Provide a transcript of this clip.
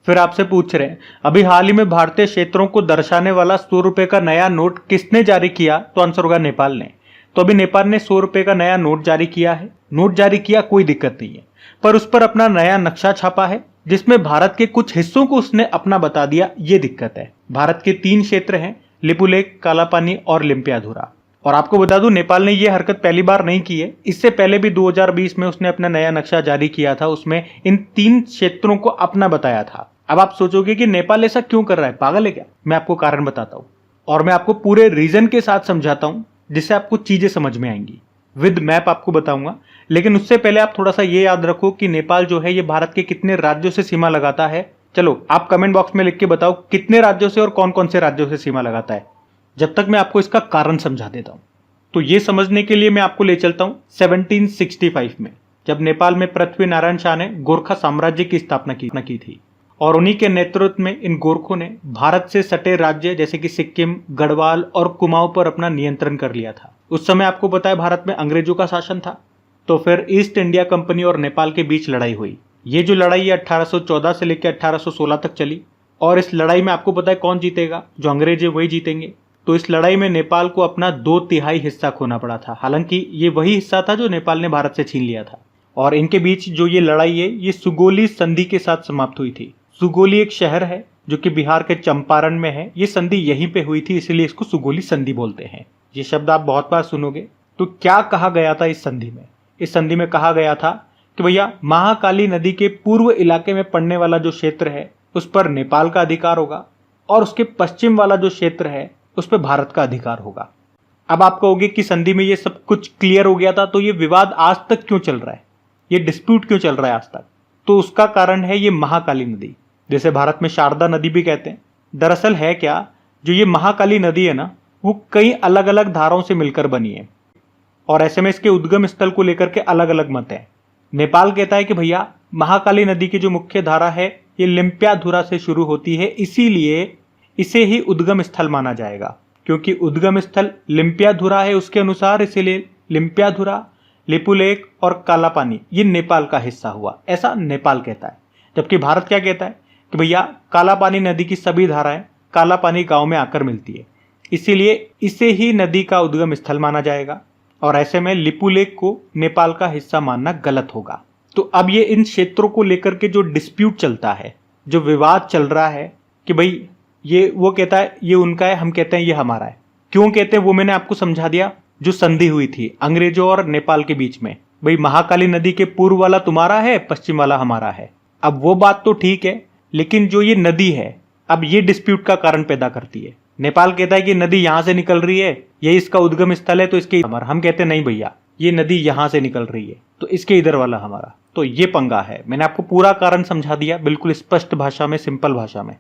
फिर आपसे पूछ रहे हैं अभी हाल ही में भारतीय क्षेत्रों को दर्शाने वाला 100 रुपए का नया नोट किसने जारी किया? तो आंसर होगा नेपाल ने। तो अभी नेपाल ने 100 रुपए का नया नोट जारी किया है। नोट जारी किया, कोई दिक्कत नहीं है, पर उस पर अपना नया नक्शा छापा है जिसमें भारत के कुछ हिस्सों को उसने अपना बता दिया। ये दिक्कत है। भारत के 3 क्षेत्र हैं, लिपुलेख, कालापानी और लिम्पियाधुरा। और आपको बता दूं, नेपाल ने यह हरकत पहली बार नहीं की है। इससे पहले भी 2020 में उसने अपना नया नक्शा जारी किया था, उसमें इन 3 क्षेत्रों को अपना बताया था। अब आप सोचोगे कि नेपाल ऐसा क्यों कर रहा है, पागल है क्या? मैं आपको कारण बताता हूं और मैं आपको पूरे रीजन के साथ समझाता हूं जिससे आपको चीजें समझ में आएंगी। विद मैप आपको बताऊंगा, लेकिन उससे पहले आप थोड़ा सा ये याद रखो कि नेपाल जो है ये भारत के कितने राज्यों से सीमा लगाता है। चलो आप कमेंट बॉक्स में लिख के बताओ कितने राज्यों से और कौन कौन से राज्यों से सीमा लगाता है, जब तक मैं आपको इसका कारण समझा देता हूं। तो ये समझने के लिए मैं आपको ले चलता हूं 1765 में, जब नेपाल में पृथ्वी नारायण शाह ने गोरखा साम्राज्य की स्थापना की थी। और उन्हीं के नेतृत्व में इन गोरखों ने भारत से सटे राज्य जैसे कि सिक्किम, गढ़वाल और कुमाऊं पर अपना नियंत्रण कर लिया था। उस समय आपको पता है भारत में अंग्रेजों का शासन था। तो फिर ईस्ट इंडिया कंपनी और नेपाल के बीच लड़ाई हुई। ये जो लड़ाई है 1814 से लेकर 1816 तक चली। और इस लड़ाई में आपको पता है कौन जीतेगा? जो अंग्रेज है वही जीतेंगे। तो इस लड़ाई में नेपाल को अपना 2/3 हिस्सा खोना पड़ा था। हालांकि ये वही हिस्सा था जो नेपाल ने भारत से छीन लिया था। और इनके बीच जो ये लड़ाई है ये सुगोली संधि के साथ समाप्त हुई थी। सुगोली एक शहर है जो कि बिहार के चंपारण में है। ये संधि यहीं पे हुई थी, इसलिए इसको सुगोली संधि बोलते हैं। ये शब्द आप बहुत बार सुनोगे। तो क्या कहा गया था इस संधि में? इस संधि में कहा गया था कि भैया महाकाली नदी के पूर्व इलाके में पड़ने वाला जो क्षेत्र है उस पर नेपाल का अधिकार होगा और उसके पश्चिम वाला जो क्षेत्र है उस पर भारत का अधिकार होगा। अब आप कहोगे कि संधि में ये सब कुछ क्लियर हो गया था, तो ये विवाद आज तक क्यों चल रहा है, ये डिस्प्यूट क्यों चल रहा है आज तक? तो उसका कारण है ये महाकाली नदी, जिसे भारत में शारदा नदी भी कहते हैं। दरअसल है क्या, जो ये महाकाली नदी है ना, वो कई अलग अलग धाराओं से मिलकर बनी है और ऐसे में इसके उद्गम स्थल को लेकर के अलग अलग मत है। नेपाल कहता है कि भैया महाकाली नदी की जो मुख्य धारा है ये लिम्पियाधुरा से शुरू होती है, इसीलिए इसे ही उद्गम स्थल माना जाएगा। क्योंकि उद्गम स्थल लिम्पियाधुरा है उसके अनुसार, इसीलिए लिम्पियाधुरा, लिपुलेख और कालापानी ये नेपाल का हिस्सा हुआ, ऐसा नेपाल कहता है। जबकि भारत क्या कहता है कि भैया कालापानी नदी की सभी धाराएं कालापानी गांव में आकर मिलती है, इसीलिए इसे ही नदी का उद्गम स्थल माना जाएगा। और ऐसे में लिपुलेख को नेपाल का हिस्सा मानना गलत होगा। तो अब ये इन क्षेत्रों को लेकर के जो डिस्प्यूट चलता है, जो विवाद चल रहा है कि भाई ये वो कहता है ये उनका है, हम कहते हैं ये हमारा है। क्यों कहते हैं वो मैंने आपको समझा दिया। जो संधि हुई थी अंग्रेजों और नेपाल के बीच में, भाई महाकाली नदी के पूर्व वाला तुम्हारा है, पश्चिम वाला हमारा है। अब वो बात तो ठीक है, लेकिन जो ये नदी है अब ये डिस्प्यूट का कारण पैदा करती है। नेपाल कहता है कि नदी यहां से निकल रही है, यही इसका उद्गम स्थल है, तो इसके हमारा। हम कहते हैं नहीं भैया ये नदी यहां से निकल रही है तो इसके इधर वाला हमारा। तो ये पंगा है। मैंने आपको पूरा कारण समझा दिया, बिल्कुल स्पष्ट भाषा में, सिंपल भाषा में।